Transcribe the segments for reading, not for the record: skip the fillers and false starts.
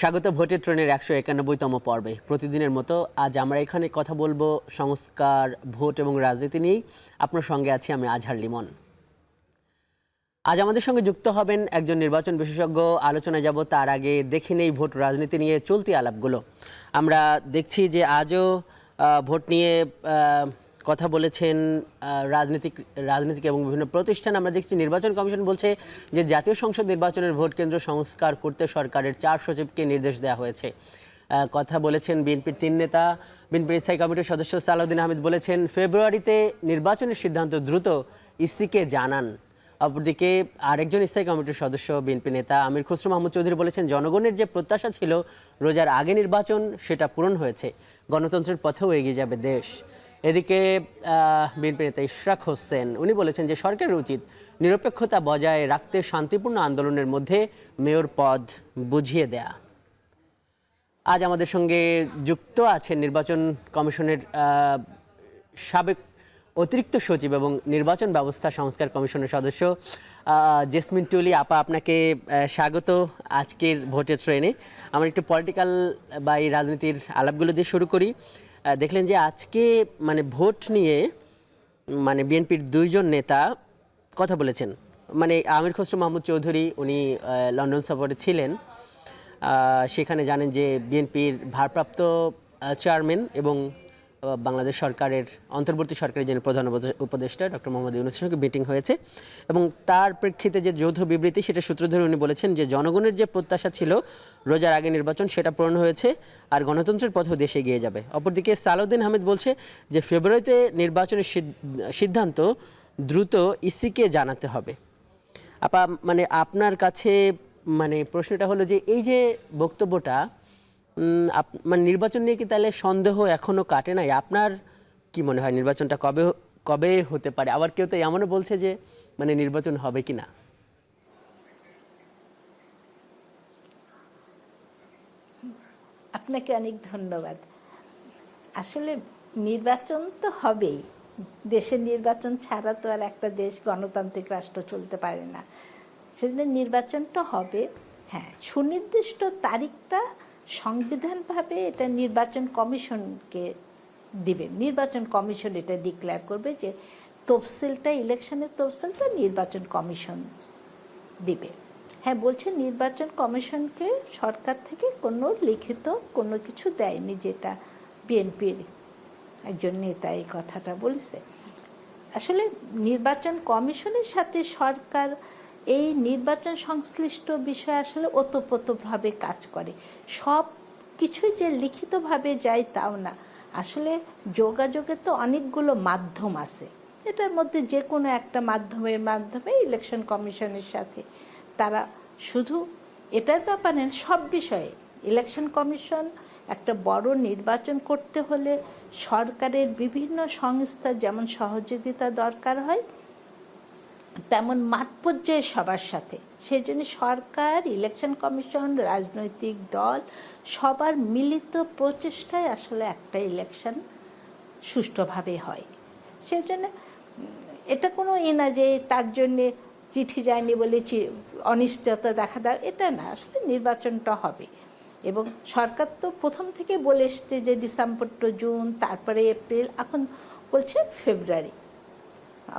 স্বাগত ভোটের ট্রেনের ১৯১তম পর্বে। প্রতিদিনের মতো আজ আমরা এখানে কথা বলবো সংস্কার, ভোট এবং রাজনীতি নিয়েই। আপনার সঙ্গে আছি আমি আজহার লিমন। আজ আমাদের সঙ্গে যুক্ত হবেন একজন নির্বাচন বিশেষজ্ঞ। আলোচনায় যাব তার আগে দেখে নেই ভোট রাজনীতি নিয়ে চলতি আলাপগুলো। আমরা দেখছি যে আজও ভোট নিয়ে কথা বলেছেন রাজনীতিক এবং বিভিন্ন প্রতিষ্ঠান। আমরা দেখছি নির্বাচন কমিশন বলছে যে জাতীয় সংসদ নির্বাচনের ভোট কেন্দ্র সংস্কার করতে সরকারের 4 সচিবকে নির্দেশ দেওয়া হয়েছে। কথা বলেছেন বিএনপির 3 নেতা। বিএনপির স্থায়ী কমিটির সদস্য সালাউদ্দিন আহমেদ বলেছেন ফেব্রুয়ারিতে নির্বাচনের সিদ্ধান্ত দ্রুত ইসিকে জানান। অপরদিকে আরেকজন স্থায়ী কমিটির সদস্য বিএনপি নেতা আমির খসরু মাহমুদ চৌধুরী বলেছেন জনগণের যে প্রত্যাশা ছিল রোজার আগে নির্বাচন সেটা পূরণ হয়েছে, গণতন্ত্রের পথেও এগিয়ে যাবে দেশ। এদিকে বিএনপি নেতা ইশরাক হোসেন উনি বলেছেন যে সরকারের উচিত নিরপেক্ষতা বজায় রাখতে শান্তিপূর্ণ আন্দোলনের মধ্যে মেয়র পদ বুঝিয়ে দেয়া। আজ আমাদের সঙ্গে যুক্ত আছেন নির্বাচন কমিশনের সাবেক অতিরিক্ত সচিব এবং নির্বাচন ব্যবস্থা সংস্কার কমিশনের সদস্য জেসমিন টুলি আপা। আপনাকে স্বাগত আজকের ভোটের ট্রেনে। আমরা একটু পলিটিক্যাল বা এই রাজনীতির আলাপগুলো দিয়ে শুরু করি। দেখলেন যে আজকে ভোট নিয়ে বিএনপির 2 জন নেতা কথা বলেছেন। আমির খসরু মাহমুদ চৌধুরী উনি লন্ডন সফরে ছিলেন। সেখানে জানেন যে বিএনপির ভারপ্রাপ্ত চেয়ারম্যান এবং বাংলাদেশ সরকারের অন্তর্বর্তী সরকারের যিনি প্রধান উপদেষ্টা ডক্টর মোহাম্মদ ইউনূসের সঙ্গে মিটিং হয়েছে এবং তার প্রেক্ষিতে যে যৌথ বিবৃতি সেটা সূত্র ধরে উনি বলেছেন যে জনগণের যে প্রত্যাশা ছিল রোজার আগে নির্বাচন সেটা পূরণ হয়েছে আর গণতন্ত্রের পথেও দেশে এগিয়ে যাবে। অপরদিকে সালাউদ্দিন আহমেদ বলছে যে ফেব্রুয়ারিতে নির্বাচনের সিদ্ধান্ত দ্রুত ইসিকে জানাতে হবে। আপা আপনার কাছে প্রশ্নটা হলো যে এই যে বক্তব্যটা নির্বাচন নিয়ে কি তাহলে সন্দেহ এখনো কাটে নাই? আপনার কি মনে হয় নির্বাচনটা কবে হতে পারে? আবার কেউ তো এমনও বলছে যে নির্বাচন হবে কি না। আপনাকে অনেক ধন্যবাদ। আসলে নির্বাচন তো হবেই, দেশের নির্বাচন ছাড়া তো আর একটা দেশ গণতান্ত্রিক রাষ্ট্র চলতে পারে না। সেদিন নির্বাচনটা হবে। হ্যাঁ, সুনির্দিষ্ট তারিখটা সংবিধানভাবে এটা নির্বাচন কমিশনকে দিবে। নির্বাচন কমিশন এটা ডিক্লেয়ার করবে যে তফসিলটা, ইলেকশনের তফসিলটা নির্বাচন কমিশন দিবে। হ্যাঁ, বলছে নির্বাচন কমিশনকে সরকার থেকে কোনো লিখিত কোনো কিছু দেয়নি, যেটা বিএনপির একজন নেতা এই কথাটা বলেছে। আসলে নির্বাচন কমিশনের সাথে সরকার এই নির্বাচন সংশ্লিষ্ট বিষয় আসলে ওতপ্রোতভাবে কাজ করে। সব কিছুই যে লিখিতভাবে যায় তাও না। আসলে যোগাযোগের তো অনেকগুলো মাধ্যম আছে, এটার মধ্যে যে কোনো একটা মাধ্যমে ইলেকশন কমিশনের সাথে তারা শুধু এটার ব্যাপারে সব বিষয়ে ইলেকশন কমিশন একটা বড় নির্বাচন করতে হলে সরকারের বিভিন্ন সংস্থা যেমন সহযোগিতা দরকার হয়, তেমন মাঠ পর্যায়ে সবার সাথে। সেই জন্য সরকার, ইলেকশন কমিশন, রাজনৈতিক দল সবার মিলিত প্রচেষ্টায় আসলে একটা ইলেকশন সুষ্ঠুভাবে হয়। সেই জন্য এটা কোনো না যে তার জন্যে চিঠি যায়নি বলে অনিশ্চয়তা দেখা দেয়, এটা না। আসলে নির্বাচনটা হবে এবং সরকার তো প্রথম থেকে বলে এসছে যে ডিসেম্বর টু জুন, তারপরে এপ্রিল, এখন বলছে ফেব্রুয়ারি।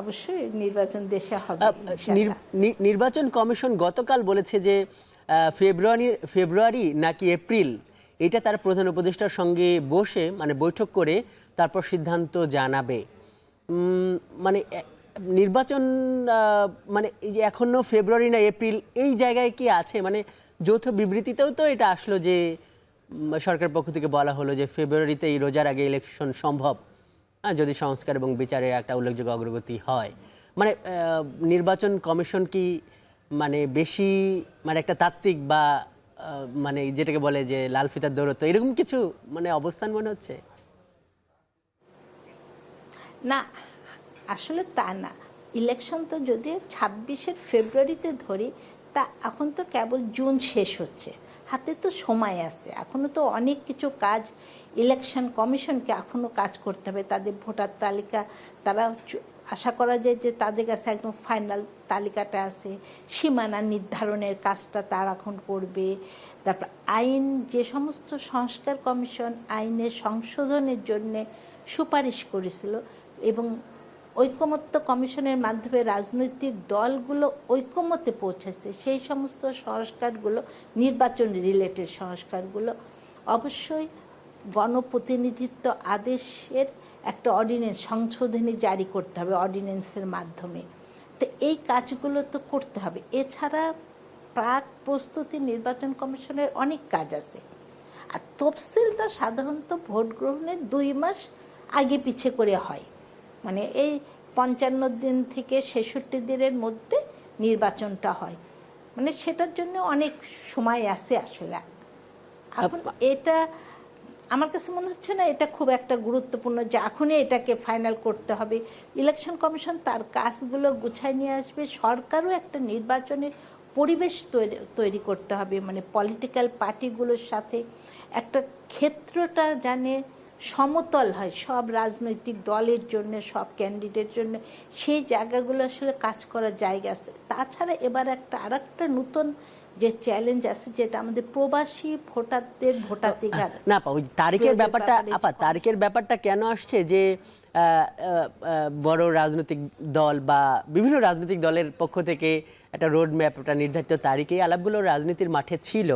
অবশ্যই নির্বাচন দেশে হবে। নির্বাচন কমিশন গতকাল বলেছে যে ফেব্রুয়ারি নাকি এপ্রিল এটা তার প্রধান উপদেষ্টার সঙ্গে বসে বৈঠক করে তারপর সিদ্ধান্ত জানাবে। নির্বাচন এই যে এখনো ফেব্রুয়ারি না এপ্রিল এই জায়গায় কি আছে? যৌথ বিবৃতিতেও তো এটা আসলো যে সরকার পক্ষ থেকে বলা হলো যে ফেব্রুয়ারিতেই রোজার আগে ইলেকশন সম্ভব যদি সংস্কার এবং বিচারের একটা উল্লেখযোগ্য অগ্রগতি হয়। নির্বাচন কমিশন কি বেশি একটা তাত্ত্বিক বা যেটাকে বলে যে লাল ফিতার দৌড়ত্ব এরকম কিছু অবস্থান মনে হচ্ছে? না, আসলে তা না। ইলেকশন তো যদি 26 ফেব্রুয়ারিতে ধরি, তা এখন তো কেবল জুন শেষ হচ্ছে, হাতে তো সময় আছে। এখনও তো অনেক কিছু কাজ ইলেকশন কমিশনকে এখনও কাজ করতে হবে। তাদের ভোটার তালিকা, তারা আশা করা যায় যে তাদের কাছে একদম ফাইনাল তালিকাটা আছে। সীমানা নির্ধারণের কাজটা তারা এখন করবে। তারপর আইন, যে সমস্ত সংস্কার কমিশন আইনের সংশোধনের জন্য সুপারিশ করেছিল এবং ঐকমত্য কমিশনের মাধ্যমে রাজনৈতিক দলগুলো ঐকমত্যে পৌঁছেছে, সেই সমস্ত সংস্কারগুলো, নির্বাচন রিলেটেড সংস্কারগুলো অবশ্যই গণপ্রতিনিধিত্ব আদেশের একটা অর্ডিন্যান্স সংশোধনী জারি করতে হবে অর্ডিন্যান্সের মাধ্যমে। তো এই কাজগুলো তো করতে হবে। এছাড়া প্রাক প্রস্তুতি নির্বাচন কমিশনের অনেক কাজ আছে। আর তফসিলটা সাধারণত ভোট গ্রহণের 2 মাস আগে পিছে করে হয়, মানে এই 55 দিন থেকে 66 দিনের মধ্যে নির্বাচনটা হয়, মানে সেটার জন্য অনেক সময় আছে আসলে। এখন এটা আমার কাছে মনে হচ্ছে না এটা খুব একটা গুরুত্বপূর্ণ যে এখনই এটাকে ফাইনাল করতে হবে। ইলেকশন কমিশন তার কাজগুলো গুছায় নিয়ে আসবে, সরকারও একটা নির্বাচনের পরিবেশ তৈরি করতে হবে, মানে পলিটিক্যাল পার্টিগুলোর সাথে একটা ক্ষেত্রটা জানে সমতল হয় সব রাজনৈতিক দলের জন্য, সব ক্যান্ডিডেট জন্য, সেই জায়গাগুলো আসলে কাজ করার জায়গা আছে। তাছাড়া এবার আরেকটা নতুন যে চ্যালেঞ্জ আছে, যেটা আমাদের প্রবাসী ভোটারদের ভোটাধিকার। না আপা, ওই তারিখের ব্যাপারটা, আপা তারিখের ব্যাপারটা কেন আসছে যে বড় রাজনৈতিক দল বা বিভিন্ন রাজনৈতিক দলের পক্ষ থেকে একটা রোড ম্যাপ, একটা নির্ধারিত তারিখে আলাপগুলো রাজনীতির মাঠে ছিল,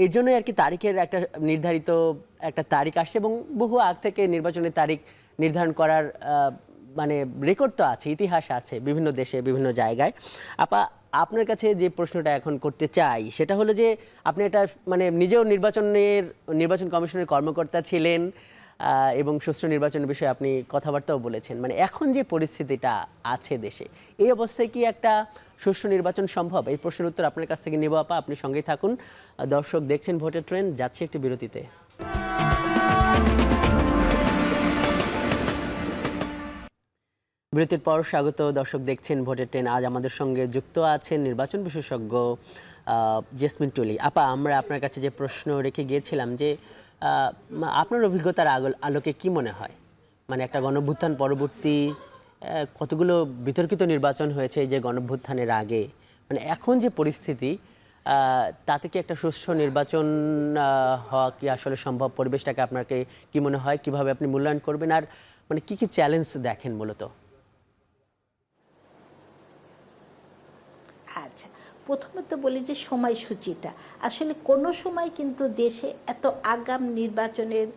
এর জন্যই আর কি তারিখের একটা নির্ধারিত একটা তারিখ আসছে এবং বহু আগ থেকে নির্বাচনের তারিখ নির্ধারণ করার মানে রেকর্ড তো আছে, ইতিহাস আছে বিভিন্ন দেশে বিভিন্ন জায়গায়। আপা, আপনার কাছে যে প্রশ্নটা এখন করতে চাই সেটা হলো যে আপনি এটা মানে নিজেও নির্বাচন কমিশনের কর্মকর্তা ছিলেন এবং সুষ্ঠু নির্বাচনের বিষয়ে আপনি কথাবার্তাও বলেছেন। মানে এখন যে পরিস্থিতিটা আছে দেশে, এই অবস্থায় কি একটা সুষ্ঠু নির্বাচন সম্ভব? এই প্রশ্নের উত্তর আপনার কাছ থেকে নেব আপা, আপনি সঙ্গেই থাকুন। দর্শক দেখছেন ভোটের ট্রেন, যাচ্ছে একটি বিরতিতে। বিরতির পর স্বাগত। দর্শক দেখছেন ভোটের ট্রেন। আজ আমাদের সঙ্গে যুক্ত আছেন নির্বাচন বিশেষজ্ঞ জেসমিন টুলি। আপা, আমরা আপনার কাছে যে প্রশ্ন রেখে গিয়েছিলাম যে আপনার অভিজ্ঞতার আলোকে কি মনে হয়, মানে একটা গণঅভ্যুত্থান পরবর্তী কতগুলো বিতর্কিত নির্বাচন হয়েছে এই যে গণঅভ্যুত্থানের আগে, মানে এখন যে পরিস্থিতি, তাতে কি একটা সুষ্ঠু নির্বাচন হওয়া কি আসলে সম্ভব? পরিবেশটাকে আপনাকে কি মনে হয়, কিভাবে আপনি মূল্যায়ন করবেন, আর মানে কি কি চ্যালেঞ্জ দেখেন মূলত? আচ্ছা, প্রথমত বলি যে সময়সূচিটা আসলে কোনো সময় কিন্তু দেশে এত আগাম নির্বাচনের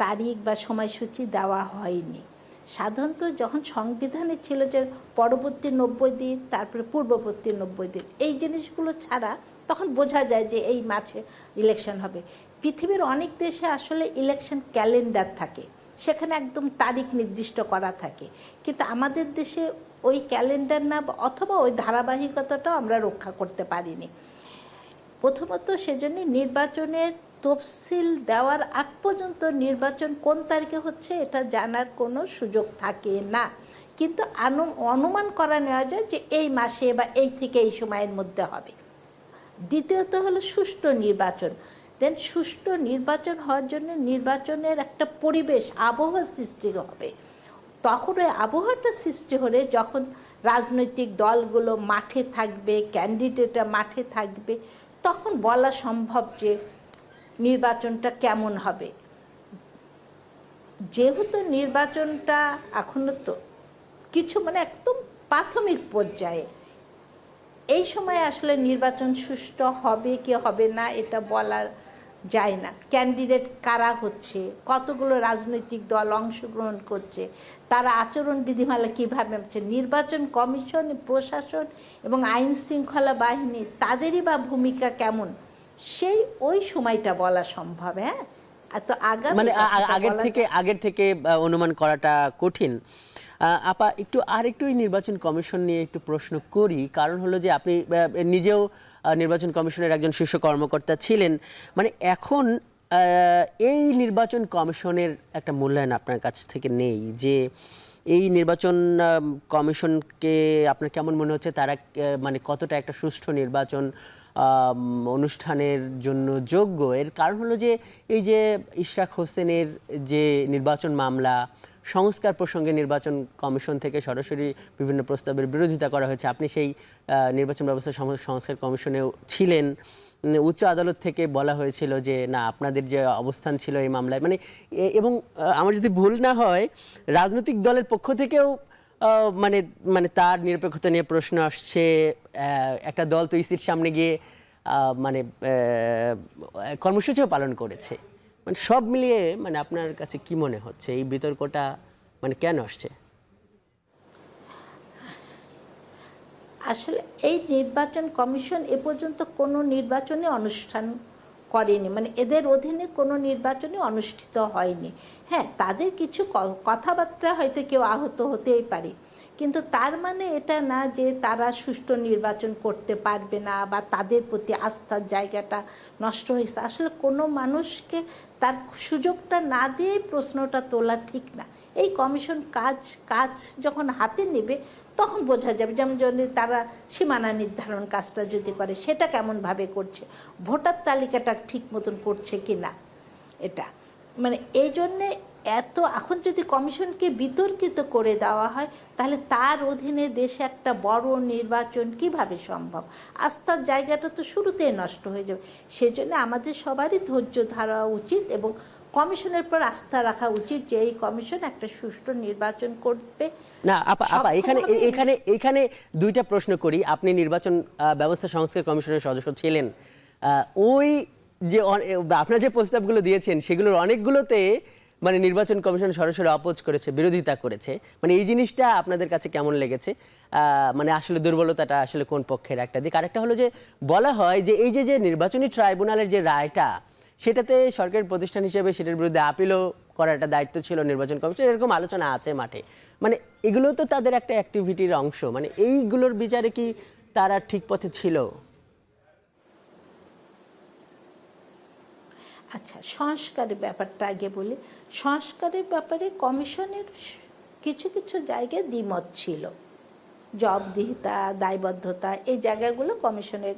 তারিখ বা সময়সূচি দেওয়া হয়নি। সাধারণত যখন সংবিধানে ছিল যে পরবর্তী 90 দিন, তারপরে পূর্ববর্তী 90 দিন, এই জিনিসগুলো ছাড়া তখন বোঝা যায় যে এই মাসে ইলেকশন হবে। পৃথিবীর অনেক দেশে আসলে ইলেকশন ক্যালেন্ডার থাকে, সেখানে একদম তারিখ নির্দিষ্ট করা থাকে, কিন্তু আমাদের দেশে ওই ক্যালেন্ডার না, অথবা ওই ধারাবাহিকতাটাও আমরা রক্ষা করতে পারিনি। প্রথমত সেজন্য নির্বাচনের তফসিল দেওয়ার আগ পর্যন্ত নির্বাচন কোন তারিখে হচ্ছে এটা জানার কোনো সুযোগ থাকে না, কিন্তু অনুমান করা নেওয়া যায় যে এই মাসে বা এই থেকে এই সময়ের মধ্যে হবে। দ্বিতীয়ত হলো সুষ্ঠু নির্বাচন। দেন সুষ্ঠু নির্বাচন হওয়ার জন্য নির্বাচনের একটা পরিবেশ, আবহাওয়া সৃষ্টি হবে। তখন ওই আবহাওয়াটা সৃষ্টি হলে যখন রাজনৈতিক দলগুলো মাঠে থাকবে, ক্যান্ডিডেটরা মাঠে থাকবে, তখন বলা সম্ভব যে নির্বাচনটা কেমন হবে। যেহেতু নির্বাচনটা এখনো তো কিছু মানে একদম প্রাথমিক পর্যায়ে, এই সময় আসলে নির্বাচন সুষ্ঠু হবে কি হবে না এটা বলা যায় না। ক্যান্ডিডেট কারা হচ্ছে, কতগুলো রাজনৈতিক দল অংশগ্রহণ করছে, তারা আচরণ বিধিমালা কীভাবে হচ্ছে, নির্বাচন কমিশন, প্রশাসন এবং আইন শৃঙ্খলা বাহিনী তাদেরই বা ভূমিকা কেমন, সেই ওই সময়টা বলা সম্ভব। হ্যাঁ, তো মানে আগের থেকে অনুমান করাটা কঠিন। আপা, একটু নির্বাচন কমিশন নিয়ে একটু প্রশ্ন করি, কারণ হলো যে আপনি নিজেও নির্বাচন কমিশনের একজন শীর্ষ কর্মকর্তা ছিলেন। মানে এখন এই নির্বাচন কমিশনের একটা মূল্যায়ন আপনার কাছ থেকে নেই, যে এই নির্বাচন কমিশনকে আপনার কেমন মনে হচ্ছে, তারা মানে কতটা একটা সুষ্ঠু নির্বাচন অনুষ্ঠানের জন্য যোগ্য? এর কারণ হলো যে এই যে ইশরাক হোসেনের যে নির্বাচন মামলা, সংস্কার প্রসঙ্গে নির্বাচন কমিশন থেকে সরাসরি বিভিন্ন প্রস্তাবের বিরোধিতা করা হয়েছে। আপনি সেই নির্বাচন ব্যবস্থা সংস্কার কমিশনেও ছিলেন। উচ্চ আদালত থেকে বলা হয়েছিল যে না, আপনাদের যে অবস্থান ছিল এই মামলায়, মানে এবং আমার যদি ভুল না হয় রাজনৈতিক দলের পক্ষ থেকেও মানে মানে তার নিরপেক্ষতা নিয়ে প্রশ্ন আসছে। একটা দল তো ইসির সামনে গিয়ে মানে কর্মসূচিও পালন করেছে। মানে সব মিলিয়ে মানে আপনার কাছে কি মনে হচ্ছে এই বিতর্কটা মানে কেন আসছে? আসলে এই নির্বাচন কমিশন এ পর্যন্ত কোনো নির্বাচনী অনুষ্ঠান করেনি, মানে এদের অধীনে কোনো নির্বাচনই অনুষ্ঠিত হয়নি। হ্যাঁ, তাদের কিছু কথাবার্তা হয়তো কেউ আহত হতেই পারে, কিন্তু তার মানে এটা না যে তারা সুষ্ঠু নির্বাচন করতে পারবে না বা তাদের প্রতি আস্থার জায়গাটা নষ্ট হয়েছে। আসলে কোনো মানুষকে তার সুযোগটা না দিয়েই প্রশ্নটা তোলা ঠিক না। এই কমিশন কাজ যখন হাতে নেবে তখন বোঝা যাবে, যেমন যদি তারা সীমানা নির্ধারণ কাজটা যদি করে সেটা কেমনভাবে করছে, ভোটার তালিকাটা ঠিক মতন করছে কি না। এটা মানে এই জন্যে এখন যদি কমিশনকে বিতর্কিত করে দেওয়া হয় তাহলে তার অধীনে দেশে একটা বড় নির্বাচন কিভাবে সম্ভব? আস্থার জায়গাটা তো শুরুতেই নষ্ট হয়ে যাবে। সেজন্য আমাদের সবারই ধৈর্য ধরা উচিত এবং কমিশনের পর আস্থা রাখা উচিত যে এই কমিশন একটা সুষ্ঠু নির্বাচন করবে। না আপা, এখানে দুইটা প্রশ্ন করি। আপনি নির্বাচন ব্যবস্থা সংস্কার কমিশনের সদস্য ছিলেন, ওই যে আপনার যে প্রস্তাবগুলো দিয়েছেন সেগুলোর অনেকগুলোতে মানে নির্বাচন কমিশন সরাসরি অপোজ করেছে, বিরোধিতা করেছে। মানে এই জিনিসটা আপনাদের কাছে কেমন লেগেছে? মানে আসলে দুর্বলতাটা আসলে কোন পক্ষের একটা দিক? আরেকটা হলো যে বলা হয় যে এই যে নির্বাচনী ট্রাইব্যুনালের যে রায়টা, সেটাতে সরকারের প্রতিষ্ঠান হিসেবে সেটার বিরুদ্ধে আপিলও করার একটা দায়িত্ব ছিল নির্বাচন কমিশন, এরকম আলোচনা আছে মাঠে। মানে এগুলো তো তাদের একটা অ্যাক্টিভিটির অংশ। মানে এইগুলোর বিচারে কি তারা ঠিক পথে ছিল? আচ্ছা, সংস্কারের ব্যাপারটা আগে বলি। সংস্কারের ব্যাপারে কমিশনের কিছু কিছু জায়গায় দ্বিমত ছিল। জবাবদিহিতা, দায়বদ্ধতা, এই জায়গাগুলো কমিশনের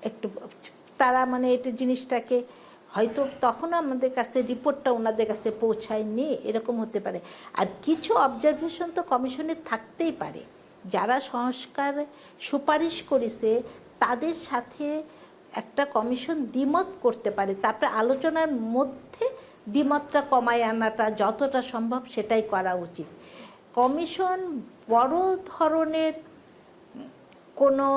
একটু তারা মানে এটা জিনিসটাকে হয়তো তখন আমাদের কাছে রিপোর্টটা ওনাদের কাছে পৌঁছায়নি, এরকম হতে পারে। আর কিছু অবজারভেশন তো কমিশনের থাকতেই পারে। যারা সংস্কার সুপারিশ করেছে তাদের সাথে একটা কমিশন দ্বিমত করতে পারে, তারপরে আলোচনার মধ্যে দ্বিমতটা কমায় আনাটা যতটা সম্ভব সেটাই করা উচিত। কমিশন বড় ধরনের কোনো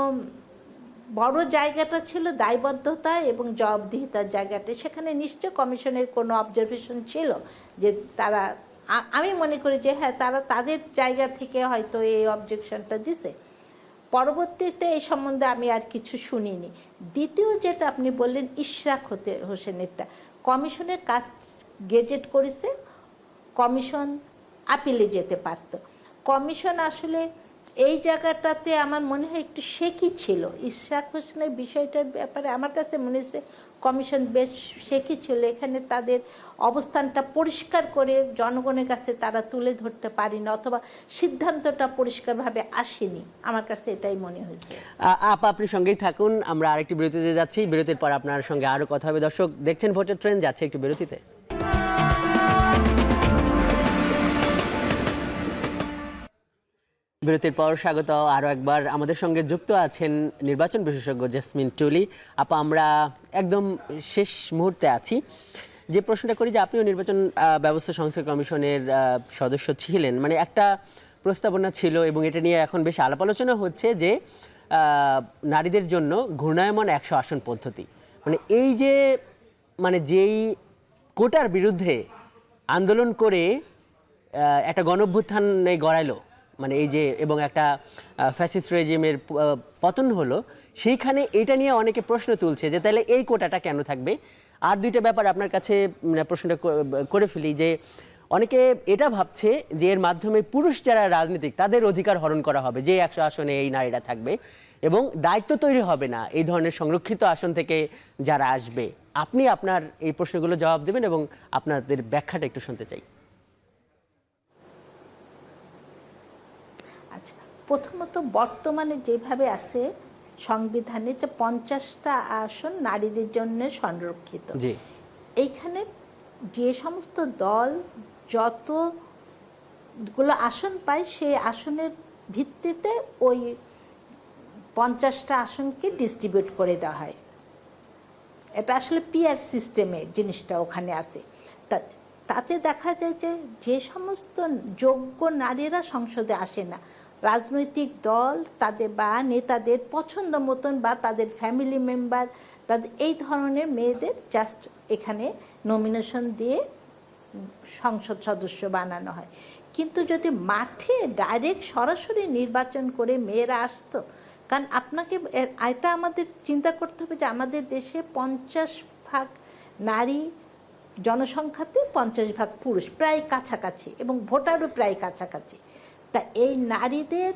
বড় জায়গাটা ছিল দায়বদ্ধতা এবং জবাবদিহিতার জায়গাটা, সেখানে নিশ্চয় কমিশনের কোনো অবজারভেশন ছিল যে তারা, আমি মনে করি যে হ্যাঁ তারা তাদের জায়গা থেকে হয়তো এই অবজেকশনটা দিছে। পরবর্তীতে এই সম্বন্ধে আমি আর কিছু শুনিনি। দ্বিতীয় যেটা আপনি বললেন ইশরাক হোসেনেরটা, কমিশনের কাজ গেজেট করেছে, কমিশন আপিলে যেতে পারত। কমিশন আসলে এই জায়গাটাতে আমার মনে হয় একটু শেকি ছিল। ইশরাক হোসেনের বিষয়টার ব্যাপারে আমার কাছে মনে হচ্ছে কমিশন বেশ শেকি ছিল। এখানে তাদের অবস্থানটা পরিষ্কার করে জনগণের কাছে তারা তুলে ধরতে পারেনি, অথবা সিদ্ধান্তটা পরিষ্কারভাবে আসেনি। আমার কাছে এটাই মনে হয়েছে। আপনি সঙ্গেই থাকুন, আমরা আরেকটি বিরতিতে যাচ্ছি। বিরতির পর আপনার সঙ্গে আরও কথা হবে। দর্শক দেখছেন ভোটের ট্রেন, যাচ্ছে একটু বিরতিতে। বিরতির পর স্বাগত আরও একবার। আমাদের সঙ্গে যুক্ত আছেন নির্বাচন বিশেষজ্ঞ জেসমিন টুলি আপা। আমরা একদম শেষ মুহূর্তে আছি। যে প্রশ্নটা করি যে আপনিও নির্বাচন ব্যবস্থা সংস্কার কমিশনের সদস্য ছিলেন, মানে একটা প্রস্তাবনা ছিল এবং এটা নিয়ে এখন বেশ আলাপ আলোচনা হচ্ছে যে নারীদের জন্য ঘূর্ণায়মান 100 আসন পদ্ধতি। মানে এই যে মানে যেই কোটার বিরুদ্ধে আন্দোলন করে একটা গণঅভ্যুত্থান গড়াইলো, মানে এই যে এবং একটা ফ্যাসিস্ট রেজিমের পতন হলো, সেইখানে এটা নিয়ে অনেকে প্রশ্ন তুলছে যে তাহলে এই কোটাটা কেন থাকবে। আর দুইটা ব্যাপার আপনার কাছে প্রশ্নটা করে ফেলি যে অনেকে এটা ভাবছে যে এর মাধ্যমে পুরুষ যারা রাজনীতিক তাদের অধিকার হরণ করা হবে, যে 100 আসনে এই নারীরা থাকবে এবং দায়িত্ব তৈরি হবে না এই ধরনের সংরক্ষিত আসন থেকে যারা আসবে। আপনি আপনার এই প্রশ্নগুলো জবাব দেবেন এবং আপনাদের ব্যাখ্যাটা একটু শুনতে চাই। আচ্ছা, প্রথমত বর্তমানে যেভাবে আছে সংবিধানে যে 50টা আসন নারীদের জন্য সংরক্ষিত, এইখানে যে সমস্ত দল যতগুলো আসন পায় সেই আসনের ভিত্তিতে ওই 50টা আসনকে ডিস্ট্রিবিউট করে দেওয়া হয়। এটা আসলে পিয়ার সিস্টেমে জিনিসটা ওখানে আছে। তাতে দেখা যায় যে যে সমস্ত যোগ্য নারীরা সংসদে আসে না, রাজনৈতিক দল তাদের বা নেতাদের পছন্দ মতন বা তাদের ফ্যামিলি মেম্বার তাদের এই ধরনের মেয়েদের জাস্ট এখানে নমিনেশন দিয়ে সংসদ সদস্য বানানো হয়। কিন্তু যদি মাঠে ডাইরেক্ট সরাসরি নির্বাচন করে মেয়েরা আসতো, কারণ আপনাকে এটা আমাদের চিন্তা করতে হবে যে আমাদের দেশে 50% নারী জনসংখ্যাতে, 50% পুরুষ, প্রায় কাছাকাছি, এবং ভোটারও প্রায় কাছাকাছি। তা এই নারীদের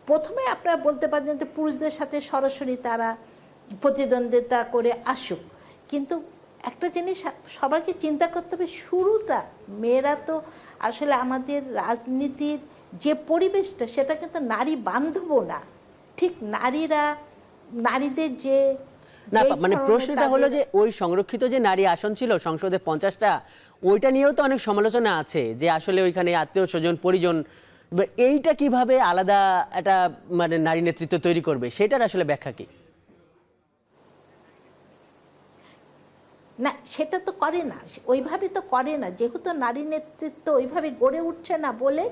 প্রথমে আপনারা বলতে পারেন যে পুরুষদের সাথে সরাসরি তারা প্রতিদ্বন্দ্বিতা করে আসুক, কিন্তু একটা জিনিস সবাইকে চিন্তা করতে হবে, শুরুটা মেয়েরা তো আসলে আমাদের রাজনীতির যে পরিবেশটা সেটা কিন্তু নারী বান্ধবও না। ঠিক নারীদের যে না, মানে প্রশ্নটা হলো যে ওই সংরক্ষিত যে নারী আসন ছিল সংসদে 50টা, ওইটা নিয়েও তো অনেক সমালোচনা আছে যে আসলে ওইখানে আত্মীয় স্বজন পরিজন, এইটা কিভাবে আলাদা একটা মানে নারী নেতৃত্ব তৈরি করবে, সেটার আসলে ব্যাখ্যা কি? না, সেটা তো করে না, ওইভাবে তো করে না, যেহেতু নারী নেতৃত্ব ওইভাবে গড়ে উঠছে না বলে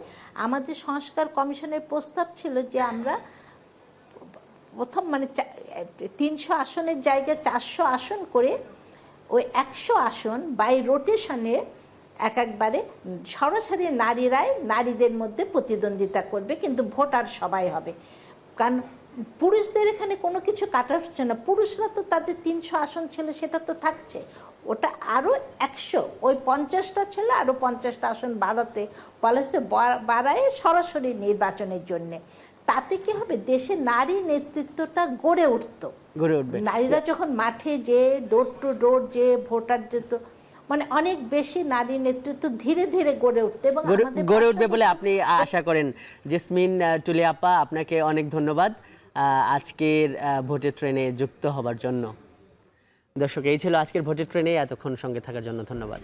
আমাদের সংস্কার কমিশনের প্রস্তাব ছিল যে আমরা প্রথম মানে 300 আসনের জায়গায় 400 আসন করে ওই 100 আসন বাই রোটেশনে একবারে সরাসরি নারীরাই নারীদের মধ্যে প্রতিদ্বন্দ্বিতা করবে, কিন্তু ভোটার সবাই হবে। কারণ পুরুষদের এখানে কোনো কিছু কাটা হচ্ছে না, পুরুষরা তো তাদের 300 আসন ছিল সেটা তো থাকছে, ওটা আরও 100, ওই 50টা ছিল আরও 50টা আসন বাড়াতে পলিসি বাড়ায় সরাসরি নির্বাচনের জন্যে। তাতে কি হবে, দেশে নারী নেতৃত্বটা গড়ে উঠবে। নারীরা যখন মাঠে যে ডোর টু ডোর যে ভোটার যেত, মানে অনেক বেশি নারী নেতৃত্ব ধীরে ধীরে গড়ে উঠতে এবং গড়ে উঠবে বলে আপনি আশা করেন। জেসমিন টুলি আপা, আপনাকে অনেক ধন্যবাদ আজকের ভোটের ট্রেনে যুক্ত হবার জন্য। দর্শক, এই ছিল আজকের ভোটের ট্রেনে, এতক্ষণ সঙ্গে থাকার জন্য ধন্যবাদ।